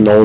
9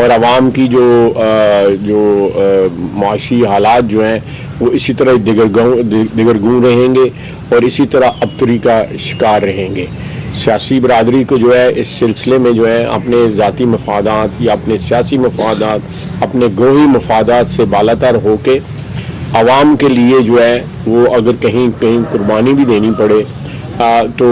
اور عوام کی جو معاشی حالات جو ہیں وہ اسی طرح دگرگوں رہیں گے اور اسی طرح ابتری کا شکار رہیں گے. سیاسی برادری کو جو ہے اس سلسلے میں جو ہے اپنے ذاتی مفادات یا اپنے سیاسی مفادات اپنے گروہی مفادات سے بالاتر ہو کے عوام کے لیے جو ہے وہ اگر کہیں قربانی بھی دینی پڑے تو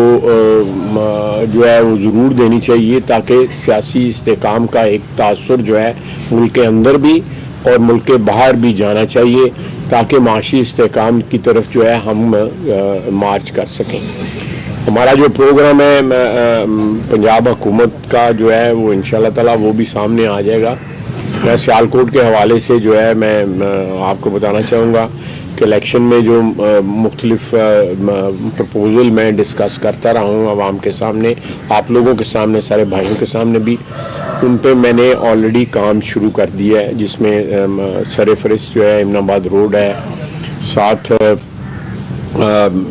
جو ہے وہ ضرور دینی چاہیے تاکہ سیاسی استحکام کا ایک تاثر جو ہے ملک کے اندر بھی اور ملک کے باہر بھی جانا چاہیے تاکہ معاشی استحکام کی طرف جو ہے ہم مارچ کر سکیں. ہمارا جو پروگرام ہے پنجاب حکومت کا جو ہے وہ انشاءاللہ تعالی وہ بھی سامنے آ جائے گا. میں سیالکوٹ کے حوالے سے جو ہے میں آپ کو بتانا چاہوں گا کہ الیکشن میں جو مختلف پرپوزل میں ڈسکس کرتا رہا ہوں عوام کے سامنے, آپ لوگوں کے سامنے, سارے بھائیوں کے سامنے بھی, ان پہ میں نے آلریڈی کام شروع کر دیا ہے جس میں سر فہرست جو ہے امن آباد روڈ ہے, ساتھ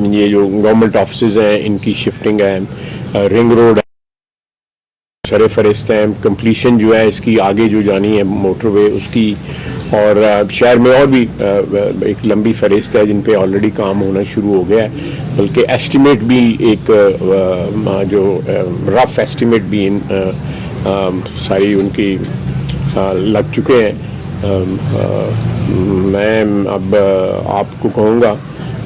یہ جو گورنمنٹ آفسز ہیں ان کی شفٹنگ ہے, رنگ روڈ ہے, سر فہرست ہیں, کمپلیشن جو ہے اس کی آگے جو جانی ہے موٹر وے اس کی, اور شہر میں اور بھی ایک لمبی فہرست ہے جن پہ آلریڈی کام ہونا شروع ہو گیا ہے, بلکہ ایسٹیمیٹ بھی ایک جو رف ایسٹیمیٹ بھی ساری ان کی لگ چکے ہیں. میں اب آپ کو کہوں گا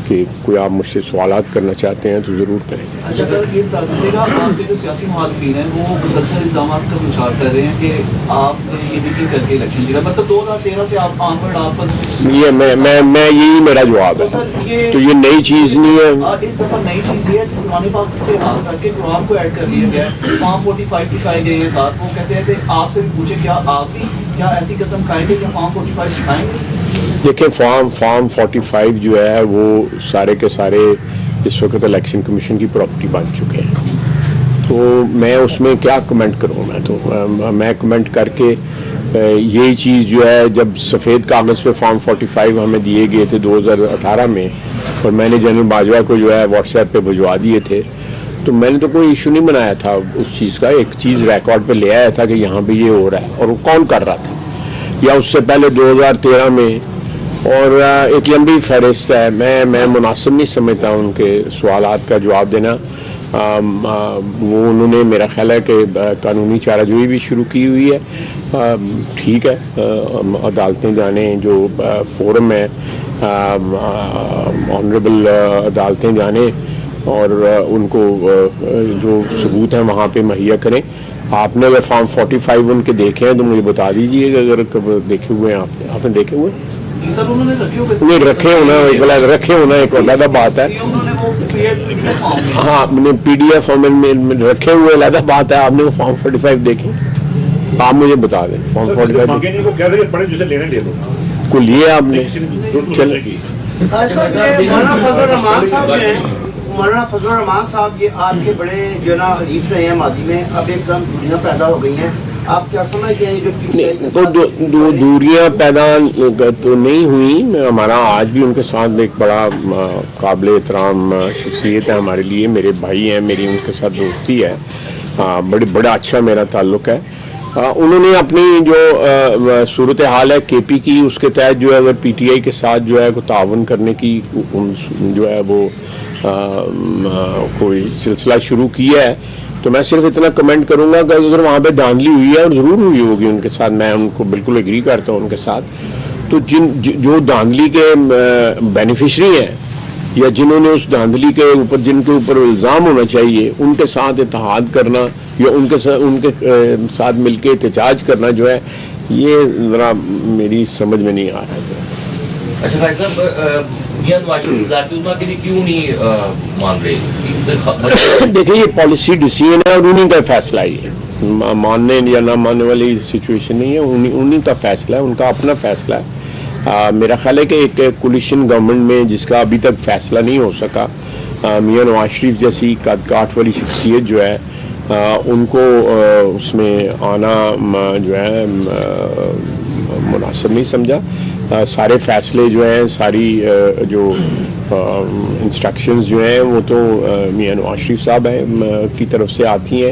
کہ کوئی آپ مجھ سے سوالات کرنا چاہتے ہیں تو ضرور کریں. اچھا سر, یہ بتا دیجیے گا آپ کے جو سیاسی محالفین ہیں وہ مسلسل الزامات کا اشارہ کر رہے ہیں کہ آپ نے یہ بھی کر کے الیکشن جیتا, مطلب 2013 سے آپ آنورڈ آپ پر یہ میں یہی میرا جواب ہے. تو یہ نئی چیز نہیں ہے, اس دفعہ نئی چیز یہ ہے کہ قرآن پاک کے حال کر کے قرآن کو ایڈ کر لیا گیا ہے, فارم 45 دکھائے گئے ہیں ساتھ. وہ کہتے ہیں کہ آپ سے بھی پوچھے کیا آپ بھی کیا ایسی قسم کھائیں گے کہ فارم 45 دکھائیں گے؟ دیکھیں فارم 45 جو ہے وہ سارے کے سارے اس وقت الیکشن کمیشن کی پراپرٹی بن چکے ہیں, تو میں اس میں کیا کمنٹ کروں. میں کمنٹ کر کے یہی چیز جو ہے جب سفید کاغذ پہ فارم 45 ہمیں دیے گئے تھے 2018 میں, اور میں نے جنرل باجوہ کو جو ہے واٹس ایپ پہ بھجوا دیے تھے, تو میں نے تو کوئی ایشو نہیں بنایا تھا اس چیز کا. ایک چیز ریکارڈ پہ لے آیا تھا کہ یہاں پہ یہ ہو رہا ہے, اور وہ کون کر رہا تھا, یا اس سے پہلے 2013 میں, اور ایک لمبی فہرست ہے. میں مناسب نہیں سمجھتا ان کے سوالات کا جواب دینا. وہ انہوں نے میرا خیال ہے کہ قانونی چارہ جوئی بھی شروع کی ہوئی ہے. ٹھیک ہے, عدالتیں جانیں, جو فورم ہے آنریبل عدالتیں جانیں اور ان کو جو ثبوت ہیں وہاں پہ مہیا کریں. آپ نے اگر فارم 45 ان کے دیکھے ہیں تو مجھے بتا دیجیے گا اگر دیکھے ہوئے ہیں. آپ نے دیکھے ہوئے؟ جی سر, انہوں نے رکھے ہونا ایک علیحدہ بات ہے. ہاں, پی ڈی ایف میں رکھے ہوئے علیحدہ بات ہے. آپ نے وہ فارم 45 دیکھے, آپ مجھے بتا دیں. فارم 45 کو لیے آپ نے؟ مولانا فضل الرحمان صاحب یہ آپ کے بڑے جو نا حریف رہے ہیں ماضی میں, اب ایک دم دوریاں پیدا ہو گئی ہیں. آپ کیا سمجھتے ہیں جو دوریاں پیدا تو نہیں ہوئی. ہمارا آج بھی ان کے ساتھ ایک بڑا قابل احترام شخصیت ہے ہمارے لیے, میرے بھائی ہیں, میری ان کے ساتھ دوستی ہے, بڑا اچھا میرا تعلق ہے. انہوں نے اپنی جو صورتحال ہے کے پی کی اس کے تحت جو ہے اگر پی ٹی آئی کے ساتھ جو ہے کو تعاون کرنے کی جو ہے وہ کوئی سلسلہ شروع کیا ہے, تو میں صرف اتنا کمنٹ کروں گا کہ اگر وہاں پہ دھاندلی ہوئی ہے, اور ضرور ہوئی ہوگی ان کے ساتھ, میں ان کو بالکل ایگری کرتا ہوں ان کے ساتھ, تو جو دھاندلی کے بینیفیشری ہیں یا جنہوں نے اس دھاندلی کے اوپر جن کے اوپر الزام ہونا چاہیے ان کے ساتھ اتحاد کرنا یا ان کے ساتھ مل کے احتجاج کرنا جو ہے یہ ذرا میری سمجھ میں نہیں آ رہا ہے. اچھا بھائی صاحب, کیوں نہیں مان رہے؟ دیکھیں یہ پالیسی ڈیسیژن ہے اور انہیں کا فیصلہ ہی ہے, ماننے یا نہ ماننے والی سچویشن نہیں ہے, انہیں کا فیصلہ ہے, ان کا اپنا فیصلہ ہے. میرا خیال ہے کہ ایک کولیشن گورنمنٹ میں جس کا ابھی تک فیصلہ نہیں ہو سکا, میاں نواز شریف جیسی قد کاٹ والی شخصیت جو ہے ان کو اس میں آنا جو ہے مناسب نہیں سمجھا. سارے فیصلے جو ہیں, ساری جو انسٹرکشنز جو ہیں وہ تو میاں نواز شریف صاحب کی طرف سے آتی ہیں,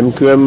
MQM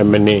MNA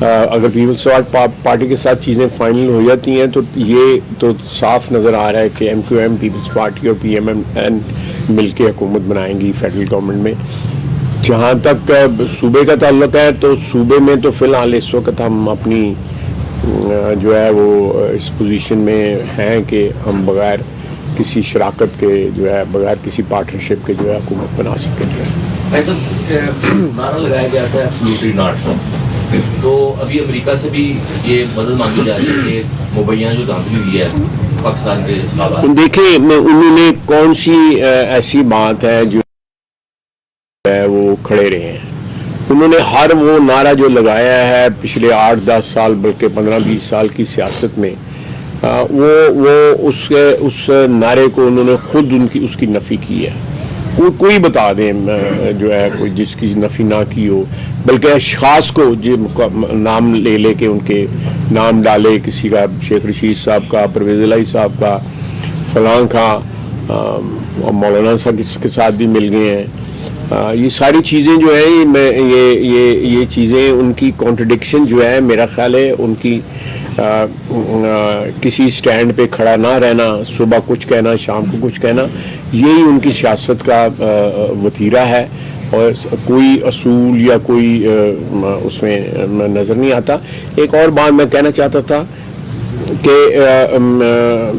اگر پیپلز پارٹی کے ساتھ چیزیں فائنل ہو جاتی ہیں تو یہ تو صاف نظر آ رہا ہے کہ M Q M, Peoples Party اور پی ایم این مل کے حکومت بنائیں گی فیڈرل گورنمنٹ میں. جہاں تک صوبے کا تعلق ہے تو صوبے میں تو فی الحال اس وقت ہم اپنی جو ہے وہ اس پوزیشن میں ہیں کہ ہم بغیر کسی شراکت کے جو ہے، بغیر کسی پارٹنرشپ کے جو ہے حکومت بنا سکیں. جو ہے ایسا نعرہ لگایا گیا تھا ایبسلیوٹلی ناٹ، تو ابھی امریکہ سے بھی یہ مدد مانگی جا رہی ہے کہ مبینہ جو دھاندلی ہوئی ہے پاکستان کے حالات. دیکھیں انہوں نے کون سی ایسی بات ہے جو ہے وہ کھڑے رہے ہیں. انہوں نے ہر وہ نعرہ جو لگایا ہے پچھلے 8-10 سال بلکہ 15-20 سال کی سیاست میں، وہ اس نعرے کو انہوں نے خود اس کی نفی کی ہے. کوئی بتا دیں جو ہے کوئی جس کی نفی نہ کی ہو، بلکہ اشخاص کو نام لے کے ان کے نام ڈالے، کسی کا شیخ رشید صاحب کا، پرویز الہی صاحب کا، فلاں کا، مولانا صاحب کے ساتھ بھی مل گئے ہیں. یہ ساری چیزیں جو ہیں یہ چیزیں ان کی کانٹرڈکشن جو ہے میرا خیال ہے ان کی کسی سٹینڈ پہ کھڑا نہ رہنا، صبح کچھ کہنا شام کو کچھ کہنا، یہی ان کی سیاست کا وتیرہ ہے اور کوئی اصول یا کوئی اس میں نظر نہیں آتا. ایک اور بات میں کہنا چاہتا تھا کہ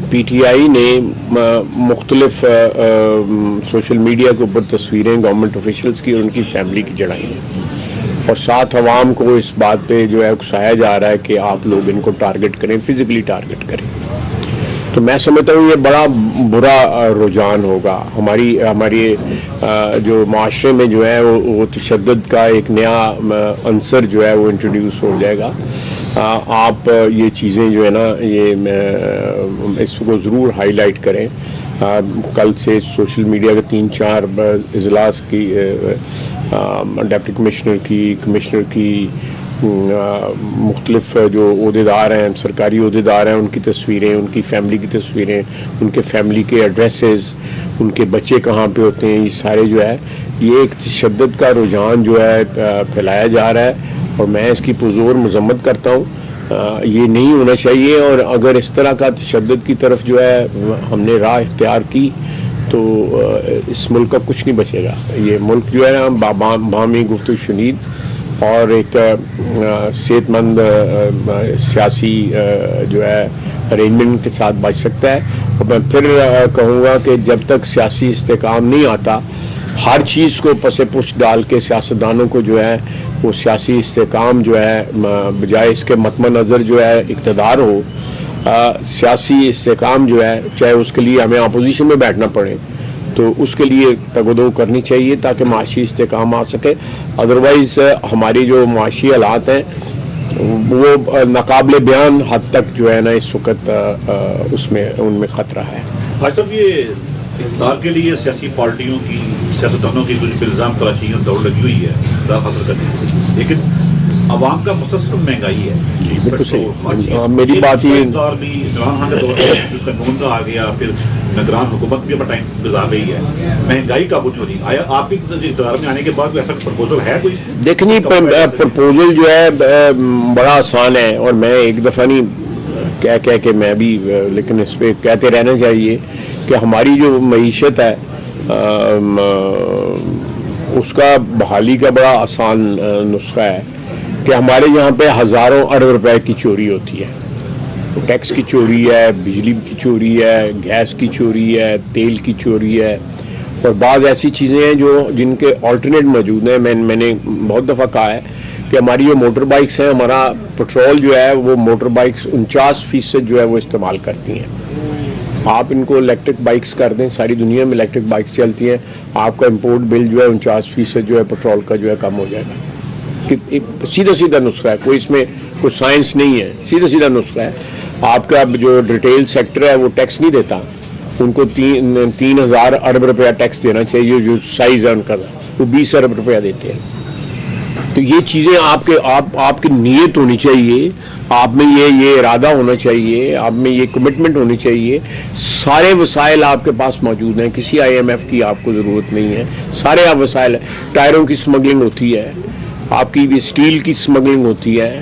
پی ٹی آئی نے مختلف سوشل میڈیا کے اوپر تصویریں گورنمنٹ آفیشلز کی اور ان کی فیملی کی چڑھائی ہیں اور ساتھ عوام کو اس بات پہ جو ہے اکسایا جا رہا ہے کہ آپ لوگ ان کو ٹارگٹ کریں، فزیکلی ٹارگٹ کریں. تو میں سمجھتا ہوں یہ بڑا برا رجحان ہوگا. ہماری جو معاشرے میں جو ہے وہ تشدد کا ایک نیا عنصر جو ہے وہ انٹروڈیوس ہو جائے گا. آپ یہ چیزیں جو ہے نا یہ اس کو ضرور ہائی لائٹ کریں. کل سے سوشل میڈیا کے 3-4 اجلاس کی ڈپٹی کمشنر کی مختلف جو عہدیدار ہیں، سرکاری عہدیدار ہیں، ان کی تصویریں، ان کی فیملی کی تصویریں، ان کے فیملی کے ایڈریسز، ان کے بچے کہاں پہ ہوتے ہیں، یہ سارے جو ہے یہ ایک تشدد کا رجحان جو ہے پھیلایا جا رہا ہے اور میں اس کی پرزور مذمت کرتا ہوں. یہ نہیں ہونا چاہیے اور اگر اس طرح کا تشدد کی طرف جو ہے ہم نے راہ اختیار کی تو اس ملک کا کچھ نہیں بچے گا. یہ ملک جو ہے باہمی گفتگو شنید اور ایک صحت مند سیاسی جو ہے ارینجمنٹ کے ساتھ بچ سکتا ہے. اور میں پھر کہوں گا کہ جب تک سیاسی استحکام نہیں آتا، ہر چیز کو پس پشت ڈال کے سیاستدانوں کو جو ہے وہ سیاسی استحکام جو ہے بجائے اس کے مد نظر جو ہے اقتدار ہو، سیاسی استحکام جو ہے چاہے اس کے لیے ہمیں اپوزیشن میں بیٹھنا پڑے تو اس کے لیے تگودو کرنی چاہیے تاکہ معاشی استحکام آ سکے. ادروائز ہماری جو معاشی حالات ہیں وہ ناقابل بیان حد تک جو ہے نا اس وقت ان میں خطرہ ہے. بھائی صاحب، یہ اقتدار کے لیے سیاسی پارٹیوں کی، سیاستدانوں کی کچھ الزام تراشی اور دوڑ لگی ہوئی ہے اقتدار حاصل کرنے کی، لیکن عوام کا مسلسل مہنگائی ہے. بالکل صحیح. میری بات یہ دور بھی عمران خان کے دور میں جس کا نون کا آ گیا، پھر نگران حکومت بھی اپنا ٹائم گزار رہی ہے، مہنگائی قابو نہیں ہو رہی. آیا آپ کے اقتدار میں آنے کے بعد کوئی ایسا پرپوزل ہے کوئی؟ دیکھیں جی، پرپوزل جو ہے بڑا آسان ہے اور میں ایک دفعہ نہیں کہہ کے میں بھی، لیکن اس پہ کہتے رہنا چاہیے کہ ہماری جو معیشت ہے اس کا بحالی کا بڑا آسان نسخہ ہے کہ ہمارے یہاں پہ ہزاروں ارب روپے کی چوری ہوتی ہے. ٹیکس کی چوری ہے، بجلی کی چوری ہے، گیس کی چوری ہے، تیل کی چوری ہے اور بعض ایسی چیزیں ہیں جن کے آلٹرنیٹ موجود ہیں. میں نے بہت دفعہ کہا ہے کہ ہماری جو موٹر بائکس ہیں، ہمارا پٹرول جو ہے وہ موٹر بائکس 49% جو ہے وہ استعمال کرتی ہیں. آپ ان کو الیکٹرک بائکس کر دیں، ساری دنیا میں الیکٹرک بائکس چلتی ہیں، آپ کا امپورٹ بل جو ہے 49% جو ہے پٹرول کا جو ہے کم ہو جائے گا. سیدھا نسخہ ہے، کوئی اس میں کوئی سائنس نہیں ہے، سیدھا نسخہ ہے. آپ کا جو ریٹیل سیکٹر ہے وہ ٹیکس نہیں دیتا، ان کو 3,000 ارب روپیہ ٹیکس دینا چاہیے. جو سائز ہے ان کا وہ 20 ارب روپیہ دیتے ہیں. تو یہ چیزیں آپ کی نیت ہونی چاہیے، آپ میں یہ ارادہ ہونا چاہیے، آپ میں یہ کمٹمنٹ ہونی چاہیے. سارے وسائل آپ کے پاس موجود ہیں، کسی IMF کی آپ کو ضرورت نہیں ہے. سارے وسائل، ٹائروں کی سمگلنگ ہوتی ہے، آپ کی بھی اسٹیل کی سمگلنگ ہوتی ہے،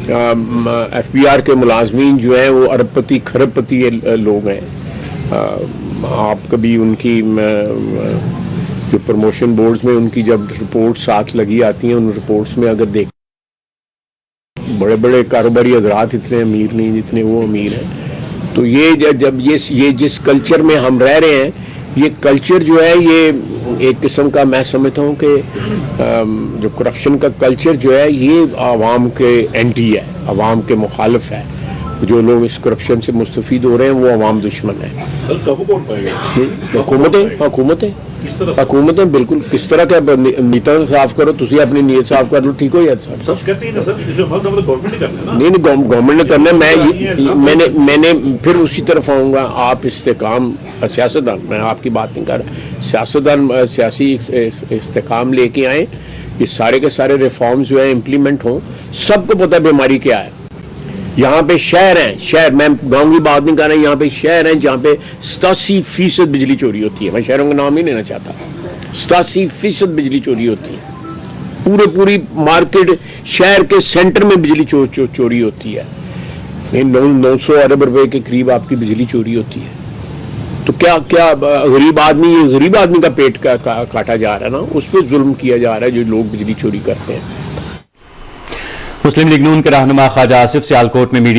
FBR کے ملازمین جو ہیں وہ اربپتی کھربپتی لوگ ہیں. آپ کبھی ان کی جو پروموشن بورڈز میں ان کی جب رپورٹ ساتھ لگی آتی ہیں ان رپورٹس میں اگر دیکھ بڑے بڑے کاروباری حضرات اتنے امیر نہیں جتنے وہ امیر ہیں. تو یہ جب یہ جس کلچر میں ہم رہ رہے ہیں یہ کلچر جو ہے یہ ایک قسم کا میں سمجھتا ہوں کہ جو کرپشن کا کلچر جو ہے یہ عوام کے اینٹی ہے, عوام کے مخالف ہے. جو لوگ اس کرپشن سے مستفید ہو رہے ہیں وہ عوام دشمن ہیں. قابو کون پائے گا؟ حکومتیں بالکل کس طرح کا نیتا صاف کرو, تھی اپنی نیت صاف کر لو, ٹھیک ہو جاتا سر. سب کہتے ہیں نا سر گورنمنٹ نے کرنا ہے. نہیں گورنمنٹ نے کرنا ہے. میں نے پھر اسی طرف آؤں گا. آپ استحکام سیاستدان, میں آپ کی بات نہیں کر رہا, سیاستدان سیاسی استحکام لے کے آئیں, یہ سارے کے سارے ریفارمز جو ہیں امپلیمنٹ ہوں. سب کو پتہ ہے بیماری کیا ہے. یہاں پہ شہر ہیں, شہر, میں گاؤں کی بات نہیں کر رہا, یہاں پہ شہر ہیں جہاں پہ 87% بجلی چوری ہوتی ہے. میں شہروں کا نام ہی لینا چاہتا. 87% بجلی چوری ہوتی ہے. پوری مارکیٹ شہر کے سینٹر میں بجلی چوری ہوتی ہے. 900 ارب روپے کے قریب آپ کی بجلی چوری ہوتی ہے. تو کیا غریب آدمی کا پیٹ کاٹا جا رہا ہے نا, اس پہ ظلم کیا جا رہا ہے جو لوگ بجلی چوری کرتے ہیں. مسلم لیگ نون کے رہنما خواجہ آصف سیالکوٹ میں میڈیا